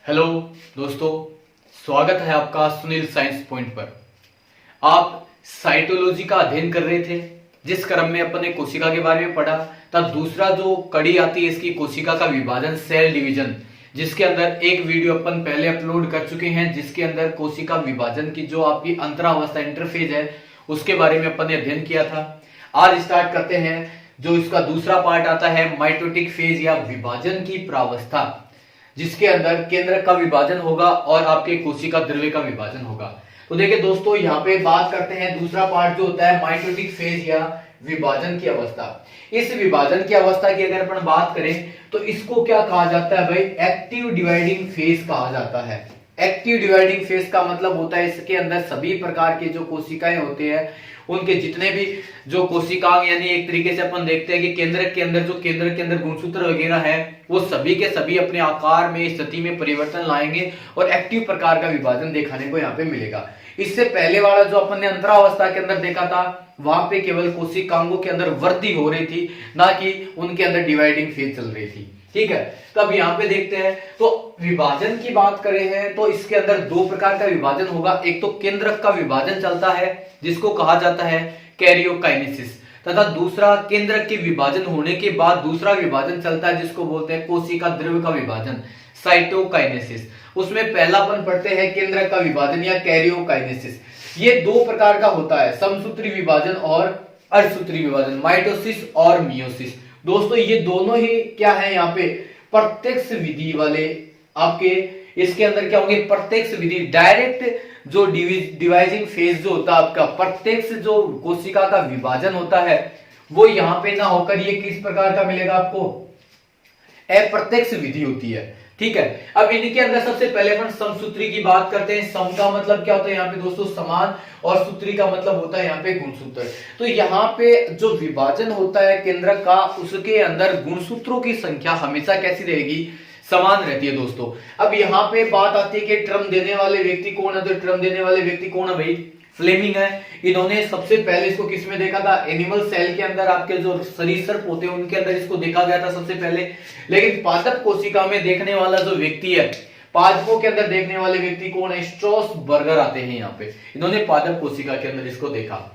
Hello दोस्तों, स्वागत है आपका सुनील साइंस पॉइंट पर। आप साइटोलॉजी का अध्ययन कर रहे थे, जिस क्रम में अपन ने कोशिका के बारे में पढ़ा। तब दूसरा जो कड़ी आती है इसकी कोशिका का विभाजन, सेल डिवीजन, जिसके अंदर एक वीडियो अपन पहले अपलोड कर चुके हैं, जिसके अंदर कोशिका विभाजन की जो आपकी अंतरावस्था इंटरफेज है उसके बारे में अपन ने अध्ययन किया था। आज स्टार्ट करते हैं जो इसका दूसरा पार्ट आता है, माइटोटिक फेज या विभाजन की प्रावस्था, जिसके अंदर केंद्रक का विभाजन होगा और आपके कोशिका द्रव्य का विभाजन होगा। तो देखिए दोस्तों, यहाँ पे बात करते हैं दूसरा पार्ट जो होता है माइटोटिक फेज या विभाजन की अवस्था। इस विभाजन की अवस्था की अगर अपन बात करें तो इसको क्या कहा जाता है भाई? एक्टिव डिवाइडिंग फेज कहा जाता है। एक्टिव डिवाइडिंग फेज का मतलब होता है इसके अंदर सभी प्रकार के जो कोशिकाएं होते हैं उनके जितने भी जो कोशिकांग, यानी एक तरीके से अपन देखते हैं कि केंद्रक के अंदर गुणसूत्र वगैरह है, वो सभी के सभी अपने आकार में, स्थिति में परिवर्तन लाएंगे और एक्टिव प्रकार का विभाजन दिखाने को यहाँ पे मिलेगा। इससे पहले वाला जो अपन ने अंतरावस्था के अंदर देखा था, वहां पे केवल कोशिकांगों के अंदर वृद्धि हो रही थी, ना कि उनके अंदर डिवाइडिंग फेज चल रही थी। ठीक है, तो अब यहाँ पे देखते हैं। तो विभाजन की बात करें हैं तो इसके अंदर दो प्रकार का विभाजन होगा। एक तो केंद्रक का विभाजन चलता है जिसको कहा जाता है कैरियोकाइनेसिस, तथा दूसरा केंद्रक के विभाजन होने के बाद दूसरा विभाजन चलता है जिसको बोलते हैं कोशिका द्रव्य का विभाजन, साइटोकाइनेसिस। उसमें पहला अपन पढ़ते हैं केंद्रक का विभाजन या कैरियोकाइनेसिस। ये दो प्रकार का होता है, समसूत्री विभाजन और अर्धसूत्री विभाजन, माइटोसिस और मियोसिस। दोस्तों ये दोनों ही क्या है यहाँ पे? प्रत्यक्ष विधि वाले आपके इसके अंदर क्या होंगे? प्रत्यक्ष विधि, डायरेक्ट जो डिवाइजिंग फेज जो होता है आपका, प्रत्यक्ष जो कोशिका का विभाजन होता है वो यहाँ पे ना होकर ये किस प्रकार का मिलेगा आपको? अप्रत्यक्ष विधि होती है। ठीक है, अब इनके अंदर सबसे पहले अपन समसूत्री की बात करते हैं। सम का मतलब क्या होता है यहाँ पे दोस्तों? समान, और सूत्री का मतलब होता है यहाँ पे गुणसूत्र। तो यहाँ पे जो विभाजन होता है केंद्रक का, उसके अंदर गुणसूत्रों की संख्या हमेशा कैसी रहेगी? समान रहती है दोस्तों। अब यहाँ पे बात आती है कि ट्रम देने वाले व्यक्ति कौन है? तो ट्रम देने वाले व्यक्ति कौन है भाई? फ्लेमिंग है। इन्होंने सबसे पहले इसको किसमें देखा था? एनिमल सेल के अंदर, आपके जो सरीसृप होते हैं उनके अंदर इसको देखा गया था सबसे पहले। लेकिन पादप कोशिका में देखने वाला जो व्यक्ति है, पादपों के अंदर देखने वाले व्यक्ति कौन है? स्ट्रॉसबर्गर आते हैं यहाँ पे। इन्होंने पादप कोशिका के अंदर इसको देखा।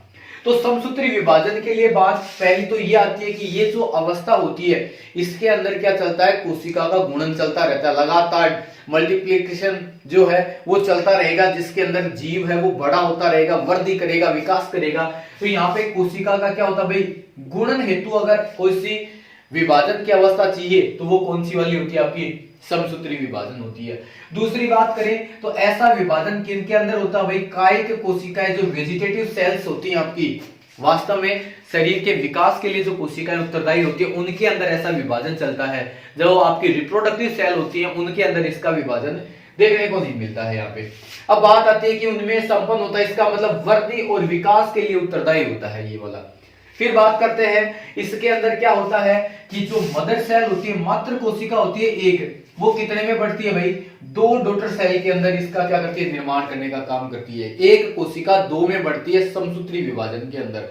तो समसूत्री विभाजन के लिए बात पहली तो ये आती है कि ये जो अवस्था होती है इसके अंदर क्या चलता है? कोशिका का गुणन चलता रहता है, लगातार मल्टीप्लिकेशन जो है वो चलता रहेगा, जिसके अंदर जीव है वो बड़ा होता रहेगा, वृद्धि करेगा, विकास करेगा। तो यहाँ पे कोशिका का क्या होता है भाई? गुणन हेतु अगर कोई सी विभाजन की अवस्था चाहिए तो वो कौन सी वाली होती है? आपकी समसूत्री विभाजन होती है। दूसरी बात करें तो ऐसा विभाजन किनके अंदर होता है भाई? कायिक कोशिकाएं, जो वेजिटेटिव सेल्स होती हैं आपकी, वास्तव में शरीर के विकास के लिए जो कोशिकाएं उत्तरदायी होती है उनके अंदर ऐसा विभाजन चलता है। जो आपकी रिप्रोडक्टिव सेल होती है उनके अंदर इसका विभाजन देखने को नहीं मिलता है यहाँ पे। अब बात आती है कि उनमें संपन्न होता है, इसका मतलब वृद्धि और विकास के लिए उत्तरदायी होता है ये वाला। फिर बात करते हैं इसके अंदर क्या होता है कि जो मदर सेल होती है, मातृ कोशिका होती है एक, वो कितने में बढ़ती है भाई? दो डॉटर सेल के अंदर इसका क्या करती है? निर्माण करने का काम करती है। एक कोशिका दो में बढ़ती है समसूत्री विभाजन के अंदर।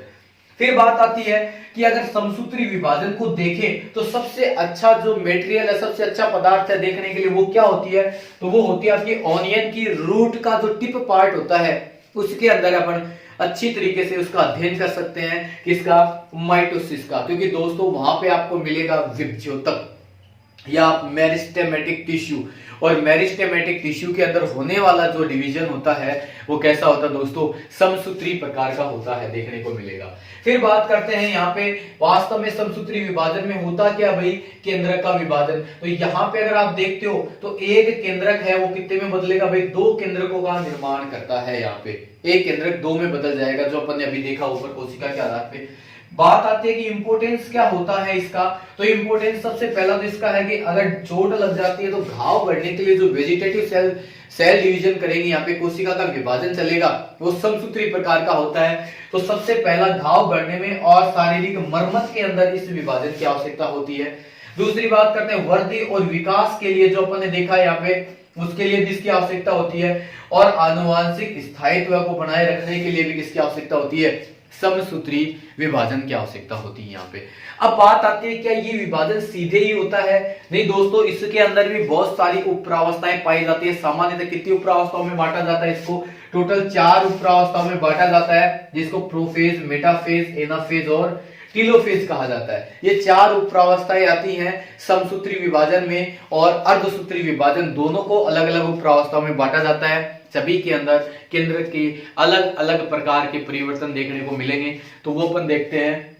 फिर बात आती है कि अगर समसूत्री विभाजन को देखें तो सबसे अच्छा जो मेटेरियल है, सबसे अच्छा पदार्थ है देखने के लिए, वो क्या होती है? तो वो होती है आपकी ऑनियन की रूट का जो टिप पार्ट होता है, उसके अंदर अपन अच्छी तरीके से उसका अध्ययन कर सकते हैं, किसका? माइटोसिस का। क्योंकि दोस्तों वहां पे आपको मिलेगा विभज्योतक या मेरिस्टेमेटिक टिश्यू, और मेरिस्टेमेटिक टिश्यू के अंदर होने वाला जो डिवीजन होता है वो कैसा होता है दोस्तों? समसूत्री प्रकार का होता है, देखने को मिलेगा। फिर बात करते हैं यहाँ पे वास्तव में समसूत्री विभाजन में होता क्या भाई? केंद्रक का विभाजन। तो यहाँ पे अगर आप देखते हो तो एक केंद्रक है वो कितने में बदलेगा भाई? दो केंद्रकों का निर्माण करता है। यहाँ पे एक केंद्रक दो में बदल जाएगा, जो अपन ने अभी देखा ऊपर कोशिका के आधार पे। बात आती है कि इंपोर्टेंस क्या होता है इसका? तो इंपोर्टेंस सबसे पहला तो इसका है कि अगर चोट लग जाती है तो घाव बढ़ने के लिए जो वेजिटेटिव सेल डिवीजन करेंगे, यहाँ पे कोशिका का विभाजन चलेगा, वो समसूत्री प्रकार का होता है। तो सबसे पहला घाव बढ़ने में और शारीरिक मरम्मत के अंदर इस विभाजन की आवश्यकता होती है। दूसरी बात करते हैं वृद्धि और विकास के लिए, जो अपन ने देखा यहाँ पे, उसके लिए भी इसकी आवश्यकता होती है। और आनुवांशिक स्थायित्व को बनाए रखने के लिए भी किसकी आवश्यकता होती है? समसूत्री विभाजन की आवश्यकता होती है यहाँ पे। अब बात आती है क्या ये विभाजन सीधे ही होता है? नहीं दोस्तों, इसके अंदर भी बहुत सारी उपप्रावस्थाएं पाई जाती है। सामान्यतः कितनी उपप्रावस्थाओं में बांटा जाता है इसको? टोटल 4 उपप्रावस्थाओं में बांटा जाता है, जिसको प्रोफेज, मेटाफेज, एनाफेज और टीलोफेज कहा जाता है। ये 4 उपप्रावस्थाएं आती हैं समसूत्री विभाजन में, और अर्धसूत्री विभाजन दोनों को अलग अलग उपप्रावस्थाओं में बांटा जाता है। सभी के अंदर केंद्र के अलग अलग प्रकार के परिवर्तन देखने को मिलेंगे, तो वो अपन देखते हैं।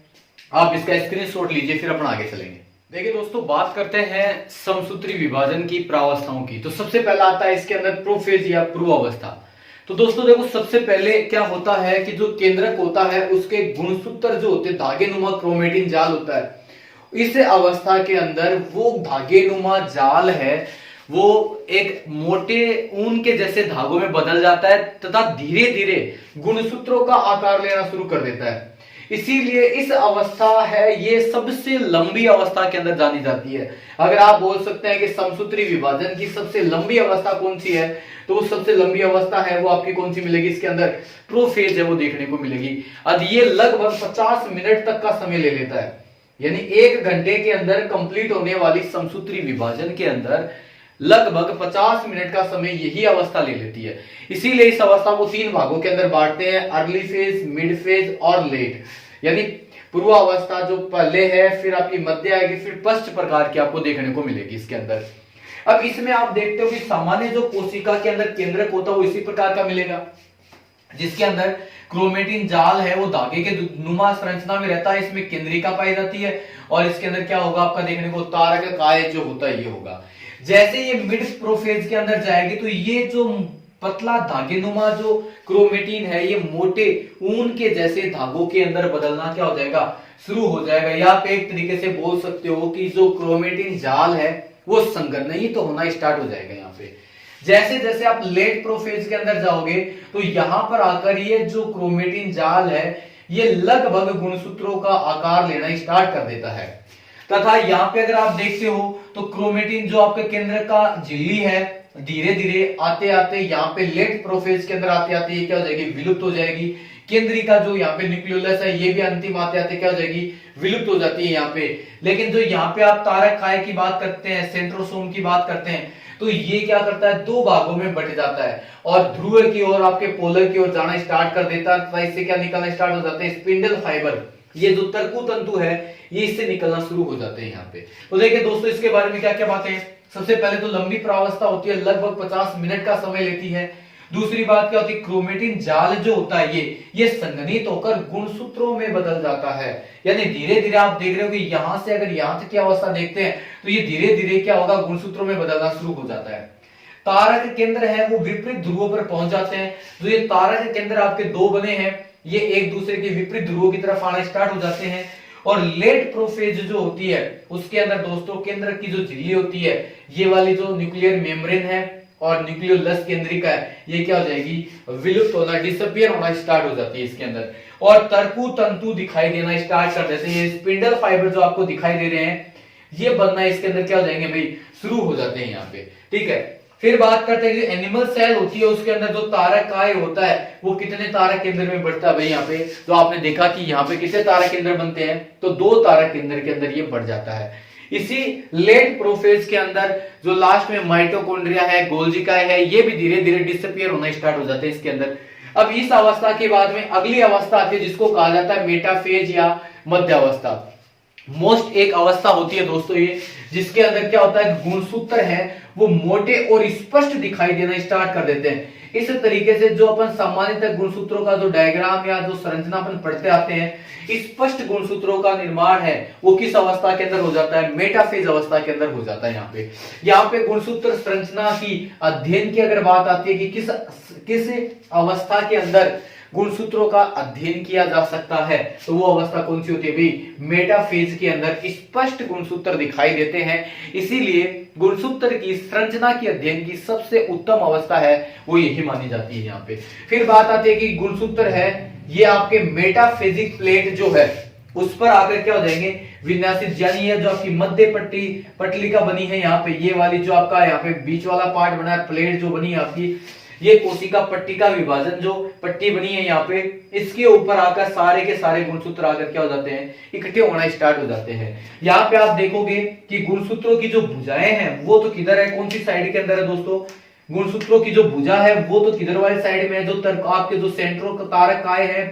आप इसका स्क्रीनशॉट लीजिए, फिर अपन आगे चलेंगे। देखिए दोस्तों, बात करते हैं समसूत्री विभाजन की प्रावस्थाओं की। तो सबसे पहला आता है इसके अंदर प्रोफेज या पूर्वावस्था। तो दोस्तों देखो, सबसे पहले क्या होता है कि जो केंद्रक होता है उसके गुणसूत्र जो होते हैं, धागेनुमा क्रोमेटिन जाल होता है, इस अवस्था के अंदर वो धागेनुमा जाल है वो एक मोटे ऊन के जैसे धागों में बदल जाता है तथा धीरे धीरे गुणसूत्रों का आकार लेना शुरू कर देता है। इसीलिए इस अवस्था है ये सबसे लंबी अवस्था के अंदर जानी जाती है। अगर आप बोल सकते हैं कि समसूत्री विभाजन की सबसे लंबी अवस्था कौन सी है, तो वो सबसे लंबी अवस्था है वो आपकी कौन सी मिलेगी? इसके अंदर प्रोफेज है वो देखने को मिलेगी। अब ये लगभग 50 मिनट तक का समय ले लेता है, यानी 1 घंटे के अंदर कंप्लीट होने वाली समसूत्री विभाजन के अंदर लगभग 50 मिनट का समय यही अवस्था ले लेती है। इसीलिए इस अवस्था को 3 भागों के अंदर बांटते हैं, अर्ली फेज, मिड फेज और लेट। यानी पूर्व अवस्था जो पहले है, फिर आपकी मध्य आएगी, फिर पश्च प्रकार की आपको देखने को मिलेगी इसके अंदर। अब इसमें आप देखते हो कि सामान्य जो कोशिका के अंदर केंद्रक होता है वो इसी प्रकार का मिलेगा, जिसके अंदर क्रोमेटिन जाल है वो धागे के नुमा संरचना में रहता है। इसमें केंद्रिका पाई जाती है, और इसके अंदर क्या होगा आपका देखने को? तारक काय जो होता है ये होगा। जैसे ये मिड प्रोफेज के अंदर जाएगी तो ये जो पतला धागेनुमा जो क्रोमेटिन है ये मोटे ऊन के जैसे धागों के अंदर बदलना क्या हो जाएगा? शुरू हो जाएगा। या आप एक तरीके से बोल सकते हो कि जो क्रोमेटिन जाल है वो संघनन तो होना स्टार्ट हो जाएगा यहाँ पे। जैसे जैसे आप लेट प्रोफेज के अंदर जाओगे तो यहां पर आकर ये जो क्रोमेटिन जाल है ये लगभग गुणसूत्रों का आकार लेना स्टार्ट कर देता है। तथा यहाँ पे अगर आप देखते हो तो क्रोमेटिन जो आपके केंद्र का झिल्ली है धीरे धीरे आते आते यहाँ पे लेट प्रोफेज के अंदर आते आते ये क्या हो जाएगी? विलुप्त हो जाएगी। केंद्रिका जो यहाँ पे न्यूक्लियोलस है ये भी अंतिम आते आते क्या हो जाएगी? विलुप्त हो जाती है यहाँ पे। लेकिन जो यहाँ पे आप तारक काय की बात करते हैं, सेंट्रोसोम की बात करते हैं, तो ये क्या करता है? 2 भागों में बट जाता है और ध्रुव की ओर आपके पोलर की ओर जाना स्टार्ट कर देता है। तो इससे क्या निकलना स्टार्ट हो जाते हैं? स्पिंडल फाइबर, ये जो तरकु तंतु है ये इससे निकलना शुरू हो जाते हैं यहाँ पे। तो देखिए दोस्तों, इसके बारे में क्या क्या बातें हैं। सबसे पहले तो लंबी प्रावस्था होती है, लगभग 50 मिनट का समय लेती है। दूसरी बात क्या होती है? क्रोमेटिन जाल जो होता है ये संघनित होकर गुणसूत्रों में बदल जाता है। यानी धीरे धीरे आप देख रहे हो कि यहां से अगर यहां तक की अवस्था देखते हैं तो ये धीरे धीरे क्या होगा? गुणसूत्रों में बदलना शुरू हो जाता है। तारक केंद्र है वो विपरीत ध्रुवों पर पहुंच जाते हैं। जो ये तारक केंद्र आपके 2 बने हैं ये एक दूसरे के विपरीत ध्रुवों की तरफ आना स्टार्ट हो जाते हैं। और लेट प्रोफेज जो होती है उसके अंदर दोस्तों केंद्र की जो झिल्ली होती है ये वाली जो न्यूक्लियर मेम्ब्रेन है और न्यूक्लियोलस केंद्रिका है ये क्या हो जाएगी? विलुप्त होना, डिसअपियर होना स्टार्ट हो जाती है इसके अंदर। और तरकु तंतु दिखाई देना स्टार्ट कर देते हैं। ये स्पिंडल फाइबर जो आपको दिखाई दे रहे हैं ये बनना इसके अंदर क्या हो जाएंगे भाई? शुरू हो जाते हैं यहाँ पे। ठीक है, फिर बात करते हैं जो एनिमल सेल होती है उसके अंदर जो तारक काय होता है वो कितने तारक केंद्र में बढ़ता है भाई? यहाँ पे तो आपने देखा कि यहाँ पे कितने तारक केंद्र बनते हैं? तो 2 तारक केंद्र के अंदर ये बढ़ जाता है। इसी लेट प्रोफेज के अंदर जो लास्ट में माइटोकॉन्ड्रिया है, गोल्जी है, ये भी धीरे धीरे डिसअपियर होना स्टार्ट हो जाते हैं इसके अंदर। अब इस अवस्था के बाद में अगली अवस्था आती है जिसको कहा जाता है मेटाफेज या मध्य अवस्था। मोस्ट एक अवस्था होती है दोस्तों ये, जिसके अंदर क्या होता है? गुणसूत्र है वो मोटे और स्पष्ट दिखाई देना स्टार्ट कर देते हैं। इस तरीके से जो अपन सामान्यतः गुणसूत्रों का जो डायग्राम या जो संरचना अपन पढ़ते आते हैं, स्पष्ट गुणसूत्रों का निर्माण है वो किस अवस्था के अंदर हो जाता है? मेटाफेज अवस्था के अंदर हो जाता है। यहाँ पे गुणसूत्र संरचना की अध्ययन की अगर बात आती है कि किस अवस्था के अंदर गुणसूत्रों का अध्ययन किया जा सकता है, तो वो अवस्था कौन सी होती है भाई? मेटाफेज के अंदर स्पष्ट गुणसूत्र दिखाई देते हैं। इसीलिए गुणसूत्र की संरचना की अध्ययन की सबसे उत्तम अवस्था है वो यही मानी जाती है यहाँ पे। फिर बात आती है कि गुणसूत्र है ये आपके मेटाफेजिक प्लेट जो है उस पर आकर क्या हो जाएंगे? विन्यासित, यानी ये जो आपकी मध्य पटलिका बनी है यहाँ पे, ये वाली जो आपका यहाँ पे बीच वाला पार्ट बना है, प्लेट जो बनी है आपकी, ये कोशिका पट्टी का विभाजन, जो पट्टी बनी है यहाँ पे, इसके ऊपर आकर सारे के सारे गुणसूत्र आकर क्या हो जाते हैं, इकट्ठे होना स्टार्ट हो जाते हैं। यहाँ पे आप देखोगे कि गुणसूत्रों की जो भुजाएं हैं वो तो किधर है, कौन सी साइड के अंदर है दोस्तों, गुणसूत्रों की जो भुजा है वो तो किधर वाली साइड में है, जो आपके जो सेंट्रो तारक काय है,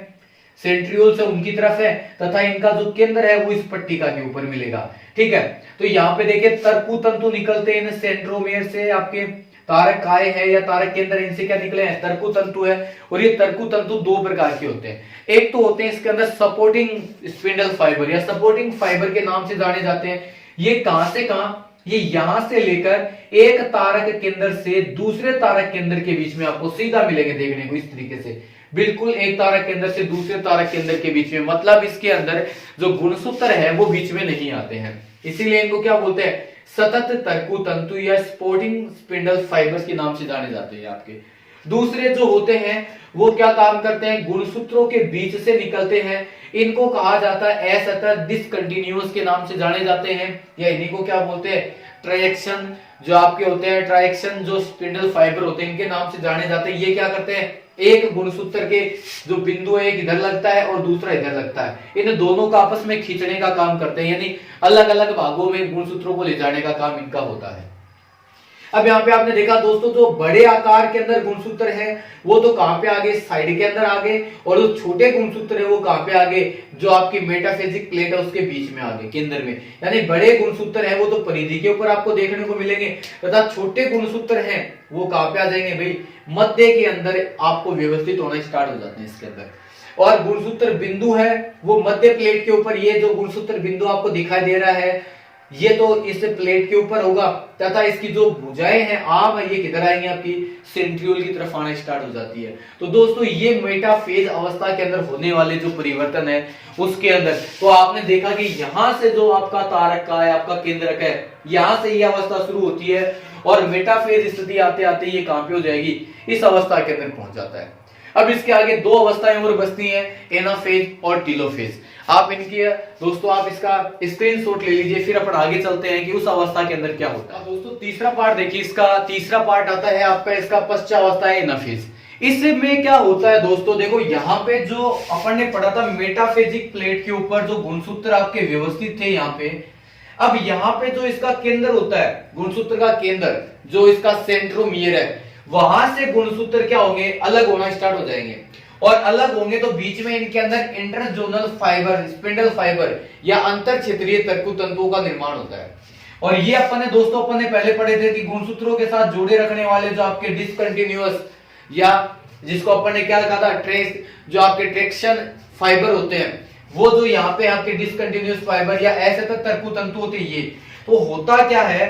सेंट्रियोल से उनकी तरफ है, तथा इनका जो केंद्र है वो इस पट्टिका के ऊपर मिलेगा। ठीक है, तो यहाँ पे देखिए तरकु तंतु निकलते हैं इन सेंट्रोमियर से, आपके तारक काय है या तारक केंद्र, इनसे क्या निकले हैं, तरकु तंतु है। और ये तरकु तंतु दो प्रकार के होते हैं, एक तो होते हैं इसके अंदर सपोर्टिंग स्पिंडल फाइबर या सपोर्टिंग फाइबर के नाम से जाने जाते हैं। ये कहां से कहां, ये यहां से लेकर एक तारक केंद्र से दूसरे तारक केंद्र के बीच में आपको सीधा मिलेंगे देखने को, इस तरीके से बिल्कुल एक तारक केंद्र से दूसरे तारक केंद्र के बीच में, मतलब इसके अंदर जो गुणसूत्र है वो बीच में नहीं आते हैं, इसीलिए इनको क्या बोलते हैं, सतत तरकु तंतु या सपोर्टिंग स्पिंडल फाइबर्स के नाम से जाने जाते हैं आपके। दूसरे जो होते हैं वो क्या काम करते हैं, गुणसूत्रों के बीच से निकलते हैं, इनको कहा जाता है असतत डिसकंटिन्यूअस के नाम से जाने जाते हैं, या इन्हीं को क्या बोलते हैं, ट्रायक्शन जो आपके होते हैं, ट्रायक्शन जो स्पिंडल फाइबर होते हैं इनके नाम से जाने जाते हैं। ये क्या करते हैं, एक गुणसूत्र के जो बिंदु है एक इधर लगता है और दूसरा इधर लगता है, इन दोनों का आपस में खींचने का काम करते हैं, यानी अलग अलग भागों में गुणसूत्रों को ले जाने का काम इनका होता है। अब यहाँ पे आपने देखा दोस्तों, जो बड़े आकार के अंदर गुणसूत्र है वो तो कहां पे आगे, साइड के अंदर आगे, और जो छोटे गुणसूत्र है वो कहां पे आगे, जो आपकी मेटाफेजिक प्लेट है उसके बीच में आगे, केंद्र में। यानी बड़े गुणसूत्र है वो तो परिधि के ऊपर आपको देखने को मिलेंगे, तथा छोटे गुणसूत्र हैं वो कहां पे आ जाएंगे भाई, मध्य के अंदर आपको व्यवस्थित होना स्टार्ट हो जाते हैं इसके अंदर। और गुणसूत्र बिंदु है वो मध्य प्लेट के ऊपर, ये जो गुणसूत्र बिंदु आपको दिखाई दे रहा है ये तो इस प्लेट के ऊपर होगा, तथा इसकी जो भुजाएं हैं आम है ये किधर आएंगे, आपकी सेंट्रियोल की तरफ आना स्टार्ट हो जाती है। तो दोस्तों ये मेटाफेज अवस्था के अंदर होने वाले जो परिवर्तन है उसके अंदर तो आपने देखा कि यहां से जो आपका तारक का है, आपका केंद्रक है, यहां से ये अवस्था शुरू होती है और मेटाफेज स्थिति आते आते ये कहां पे हो जाएगी, इस अवस्था के अंदर पहुंच जाता है। अब इसके आगे दो अवस्थाएं और बचती हैं, एनाफेज और टीलोफेज। आप इनकी दोस्तों आप इसका स्क्रीनशॉट ले लीजिए, फिर अपन आगे चलते हैं कि उस अवस्था के अंदर क्या होता है। दोस्तों तीसरा पार्ट देखिए, इसका तीसरा पार्ट आता है आपका इसका पश्चावस्था है एनाफेज। इसमें क्या होता है दोस्तों, देखो यहाँ पे जो अपन ने पढ़ा था मेटाफेजिक प्लेट के ऊपर जो गुणसूत्र आपके व्यवस्थित थे यहाँ पे, अब यहाँ पे जो इसका केंद्र होता है, गुणसूत्र का केंद्र जो इसका सेंट्रोमियर है, वहां से गुणसूत्र क्या होंगे, अलग होना स्टार्ट हो जाएंगे। और अलग होंगे तो बीच में इनके अंदर इंटरजोनल फाइबर, स्पिंडल फाइबर या अंतर क्षेत्रीय तरकु तंतुओं का निर्माण होता है। और ये अपन ने दोस्तों अपन ने पहले पढ़े थे कि गुणसूत्रों के साथ जोड़े रखने वाले जो आपके डिसकंटिन्यूअस या जिसको अपन ने क्या कहा था, ट्रेस, जो आपके ट्रैक्शन फाइबर होते हैं, वो जो यहाँ पे आपके डिसकंटिन्यूअस फाइबर या असतत तरकु तंतु होते हैं, ये तो होता क्या है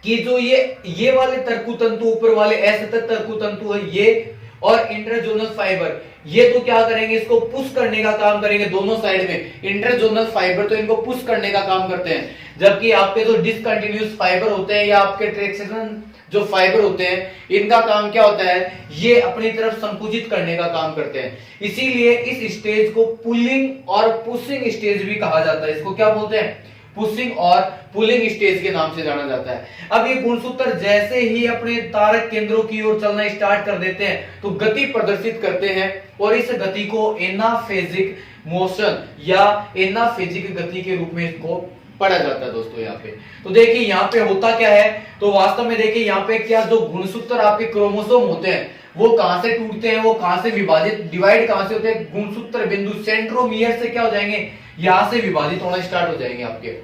कि जो ये वाले तरकु तंतु, ऊपर वाले असतत तरकु तंतु है ये, और इंटरजोनल फाइबर ये तो क्या करेंगे, इसको पुश करने का काम करेंगे दोनों साइड में। इंटरजोनल फाइबर तो इनको पुश करने का काम करते हैं, जबकि आपके जो डिसकंटिन्यूअस फाइबर होते हैं या आपके ट्रैक्शन जो फाइबर होते हैं, इनका काम क्या होता है, ये अपनी तरफ संकुचित करने का काम करते हैं। इसीलिए इस स्टेज को पुलिंग और पुशिंग स्टेज भी कहा जाता है। इसको क्या बोलते हैं, पुशिंग और पुलिंग स्टेज के नाम से जाना जाता है। अब ये गुणसूत्र जैसे ही अपने तारक केंद्रों की ओर चलना स्टार्ट कर देते हैं तो गति प्रदर्शित करते हैं, और इस गति को एनाफेजिक मोशन या एनाफेजिक गति के रूप में इसको पढ़ा जाता है दोस्तों। यहाँ पे तो देखिए यहाँ पे होता क्या है, तो वास्तव में देखिए यहाँ पे क्या जो गुणसूत्र आपके क्रोमोसोम होते हैं वो कहां से टूटते हैं, वो कहां से विभाजित, डिवाइड कहां से होते हैं, गुणसूत्र बिंदु सेंट्रोमियर से क्या हो जाएंगे, यहां से विभाजित होना स्टार्ट हो जाएंगे आपके।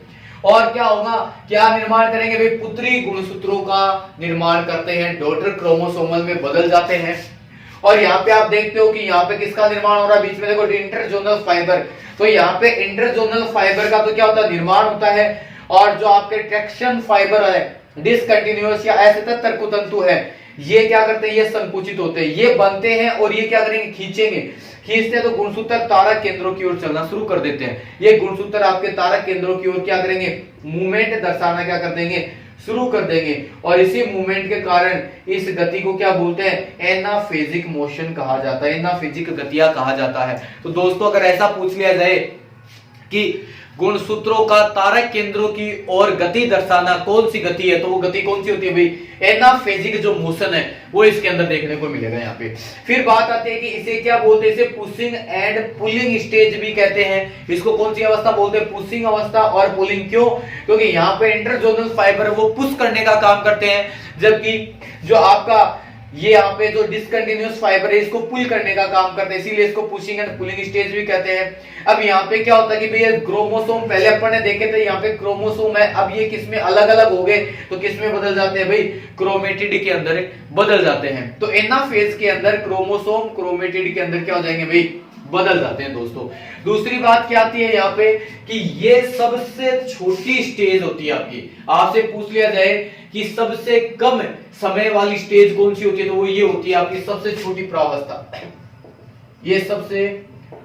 और क्या होगा, क्या निर्माण करेंगे भाई, पुत्री गुणसूत्रों का निर्माण करते हैं, डॉटर क्रोमोसोमल में बदल जाते हैं। और यहाँ पे आप देखते हो कि यहाँ पे किसका निर्माण हो रहा है, बीच में देखो इंटरजोनल फाइबर, तो यहाँ पे इंटरजोनल फाइबर का तो क्या होता है, निर्माण होता है। और जो आपके ट्रैक्शन फाइबर है, डिसकंटिन्यूअस या असतत तरकु तंतु है, ये क्या करते हैं, ये संकुचित होते हैं, ये बनते हैं और ये क्या करेंगे, खींचेंगे, खींचते हैं तो गुणसूत्र तारक केंद्रों की ओर चलना शुरू कर देते हैं। ये गुणसूत्र आपके तारक केंद्रों की ओर क्या करेंगे, मूवमेंट दर्शाना क्या कर देंगे, शुरू कर देंगे। और इसी मूवमेंट के कारण इस गति को क्या बोलते हैं, एनाफेजिक मोशन कहा जाता है, एनाफेजिक गतियां कहा जाता है। तो दोस्तों अगर ऐसा पूछ लिया जाए कि गुणसूत्रों का तारक केंद्रों की ओर गति दर्शाना कौन सी गति है, तो वो गति कौन सी होती है भाई, एनाफेजिक जो मोशन है वो इसके अंदर देखने को मिलेगा यहाँ पे। फिर बात आती है कि इसे क्या बोलते हैं, इसे पुशिंग एंड पुलिंग स्टेज भी कहते हैं। इसको कौन सी अवस्था बोलते हैं, पुशिंग अवस्था और पुलिंग। क्यों, क्योंकि यहाँ पे इंटरजोनल फाइबर है वो पुश करने का काम करते हैं, जबकि जो आपका ये यहाँ पे जो डिसकंटिन्यूअस फाइबर है इसको पुल करने का काम करते हैं, इसीलिए इसको पुशिंग एंड पुलिंग स्टेज भी कहते हैं। अब यहाँ पे क्या होता है कि भैया क्रोमोसोम पहले अपन ने देखे थे, यहाँ पे क्रोमोसोम है, अब ये किसमें अलग अलग हो गए तो किसमें बदल जाते हैं भाई, क्रोमेटिड के अंदर बदल जाते हैं। तो एनाफेज के अंदर क्रोमोसोम क्रोमेटिड के अंदर क्या हो जाएंगे भाई, बदल जाते हैं दोस्तों। दूसरी बात क्या आती है यहाँ पे कि ये सबसे छोटी स्टेज होती है आपकी। आपसे पूछ लिया जाए कि सबसे कम समय वाली स्टेज कौन सी होती है, तो वो ये होती है आपकी सबसे छोटी प्रावस्था। ये सबसे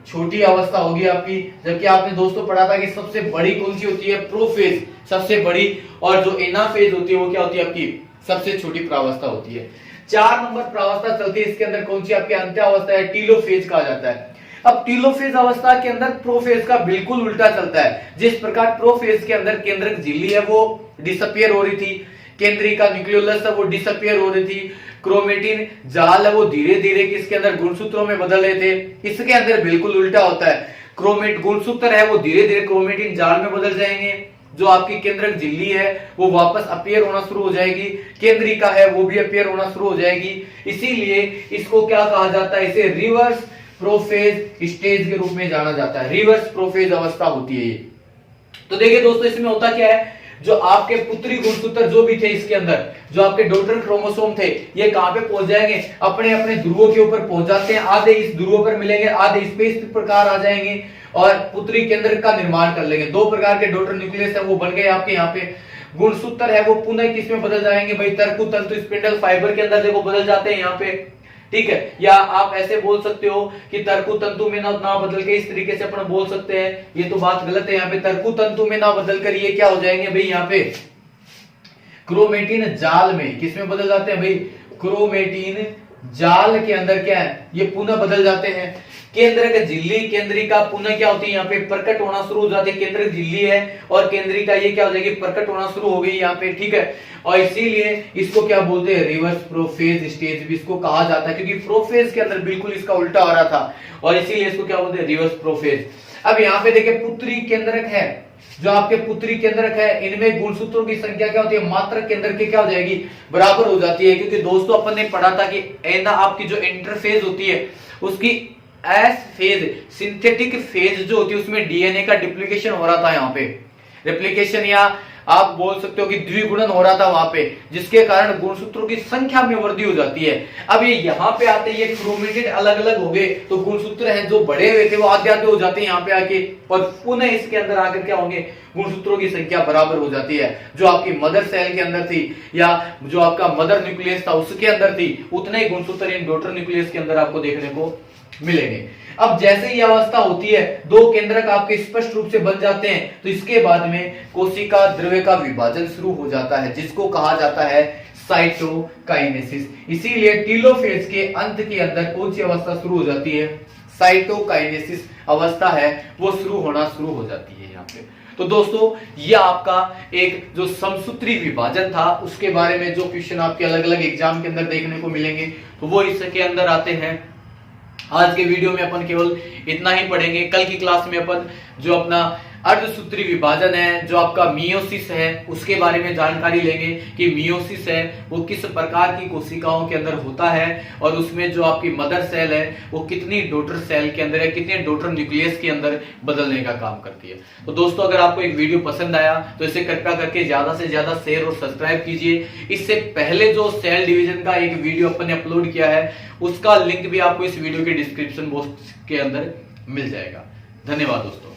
छोटी अवस्था होगी आपकी। जबकि आपने दोस्तों पढ़ा था कि सबसे बड़ी कौन सी होती है, प्रोफेज सबसे बड़ी, और जो एनाफेज होती है वो क्या होती है आपकी सबसे छोटी प्रावस्था होती है। 4 नंबर प्रावस्था चलती है, इसके अंदर कौन सी आपकी अंत्य अवस्था है, टीलोफेज कहा जाता है। अब टीलोफेज अवस्था के अंदर प्रोफेज का बिल्कुल उल्टा चलता है। जिस प्रकार प्रोफेज के अंदर केंद्रक झिल्ली है वो डिसअपियर हो रही थी, केंद्रिका न्यूक्लियोलस है वो डिसअपियर हो रही थी, क्रोमेटिन जाल है वो धीरे धीरे किसके अंदर गुणसूत्रों में बदल रहे थे, इसके अंदर बिल्कुल उल्टा होता है। क्रोमेट गुणसूत्र है वो धीरे धीरे क्रोमेटिन जाल में बदल जाएंगे, जो आपकी केंद्रक झिल्ली है वो वापस अपीयर होना शुरू हो जाएगी, केंद्रिका है वो भी अपीयर होना शुरू हो जाएगी। इसीलिए इसको क्या कहा जाता है, इसे रिवर्स प्रोफेज स्टेज के रूप में जाना जाता है, रिवर्स प्रोफेज अवस्था होती है ये। तो देखिए दोस्तों इसमें होता क्या है, जो आपके पुत्री गुणसूत्र जो भी थे इसके अंदर, जो आपके डॉटर क्रोमोसोम थे, ये कहां पे पहुंच जाएंगे, अपने अपने ध्रुवों के ऊपर पहुंच जाते हैं। आधे इस ध्रुवों पर मिलेंगे, आधे इस पे इस प्रकार आ जाएंगे और पुत्री केंद्र का निर्माण कर लेंगे। 2 प्रकार के डॉटर न्यूक्लियस है वो बन गए आपके यहाँ पे। गुणसूत्र है वो पुनः किसमें बदल जाएंगे भाई, तर्कु तंतु स्पिंडल फाइबर के अंदर देखो बदल जाते हैं यहाँ पे, ठीक है। या आप ऐसे बोल सकते हो कि तर्कु तंतु में ना बदल के, इस तरीके से अपन बोल सकते हैं, ये तो बात गलत है। यहाँ पे तर्कु तंतु में ना बदल कर ये क्या हो जाएंगे भाई, यहाँ पे क्रोमेटिन जाल में किसमें बदल जाते हैं भाई, क्रोमेटिन जाल के अंदर क्या है ये पुनः बदल जाते हैं। केंद्रक झिल्ली केंद्रिका पुनः क्या होती है यहाँ पे प्रकट होना शुरू हो जाती है, केंद्रक झिल्ली है और केंद्रिका ये क्या हो जाएगी, प्रकट होना शुरू हो गई यहाँ पे, ठीक है। और इसीलिए इसको क्या बोलते हैं, रिवर्स प्रोफेज स्टेज भी इसको कहा जाता है, क्योंकि प्रोफेज के अंदर बिल्कुल इसका उल्टा हो रहा था और इसीलिए इसको क्या बोलते हैं, रिवर्स प्रोफेज। अब यहाँ पे देखिए पुत्री केंद्रक है, जो आपके पुत्री केंद्रक है इनमें गुणसूत्रों की संख्या क्या होती है, मात्रक केंद्र की क्या हो जाएगी, बराबर हो जाती है। क्योंकि दोस्तों अपन ने पढ़ा था कि एना आपकी जो इंटरफेज होती है उसकी एस फेज सिंथेटिक फेज जो होती है उसमें डीएनए का डिप्लीकेशन हो रहा था, यहाँ पे रेप्लिकेशन या आप बोल सकते हो कि द्विगुणन हो रहा था वहां पे, जिसके कारण गुणसूत्रों की संख्या में वृद्धि हो जाती है। अब ये यहाँ पे आते ये क्रोमेटिड अलग अलग हो गए तो गुणसूत्र हैं जो बड़े हुए थे वो आधे आधे हो जाते हैं यहाँ पे आके, और पुनः इसके अंदर आकर क्या होंगे, गुणसूत्रों की संख्या बराबर हो जाती है। जो आपकी मदर सेल के अंदर थी या जो आपका मदर न्यूक्लियस था उसके अंदर थी, उतने ही गुणसूत्र इन डॉटर न्यूक्लियस के अंदर आपको देखने को मिलेंगे। अब जैसे ही अवस्था होती है 2 केंद्रक आपके स्पष्ट रूप से बन जाते हैं, तो इसके बाद में कोशिका द्रव्य का विभाजन शुरू हो जाता है, जिसको कहा जाता है साइटोकाइनेसिस। इसीलिए टीलोफेज के अंत के अंदर कौन सी अवस्था शुरू हो जाती है, साइटोकाइनेसिस अवस्था है वो शुरू हो जाती है यहाँ पे। तो दोस्तों ये आपका एक जो समसूत्री विभाजन था उसके बारे में जो क्वेश्चन आपके अलग अलग एग्जाम के अंदर देखने को मिलेंगे तो वो इसके अंदर आते हैं। आज के वीडियो में अपन केवल इतना ही पढ़ेंगे। कल की क्लास में अपन जो अपना अर्धसूत्री विभाजन है, जो आपका मियोसिस है, उसके बारे में जानकारी लेंगे कि मियोसिस है वो किस प्रकार की कोशिकाओं के अंदर होता है और उसमें जो आपकी मदर सेल है वो कितनी डॉटर सेल के अंदर है, कितने डॉटर न्यूक्लियस के अंदर बदलने का काम करती है। तो दोस्तों अगर आपको एक वीडियो पसंद आया तो इसे कृपया करके ज्यादा से ज्यादा शेयर और सब्सक्राइब कीजिए। इससे पहले जो सेल डिवीजन का एक वीडियो अपन ने अपलोड किया है उसका लिंक भी आपको इस वीडियो के डिस्क्रिप्शन बॉक्स के अंदर मिल जाएगा। धन्यवाद दोस्तों।